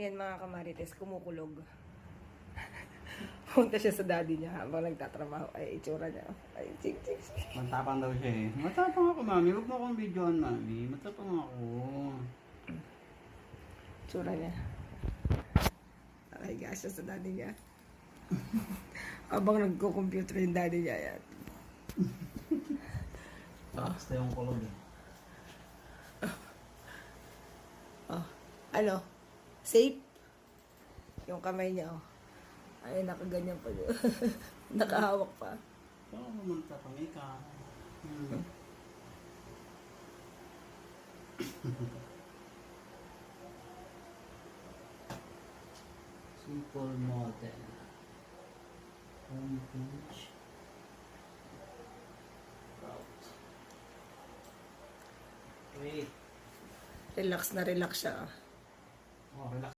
yan mga kamarites, kumukulog. Punta siya sa daddy niya habang nagtatrabaho. Ay, itsura niya. Ay, ching. Matapang daw siya eh. Matapang ako, mami. Huwag mo akong videoan, mami. Matapang ako. Itsura niya. Ay, siya sa daddy niya. Habang nagko-computer yung daddy niya. Yan. Basta yung kulog eh. Oh, ano? Safe? Yung kamay niya, oh. Ay, nakaganyan pa yun. Nakahawak pa. Oo, matapang ikaw. Simple model. Homepage. Route. Wait. Relax na relax siya. Oh, relax.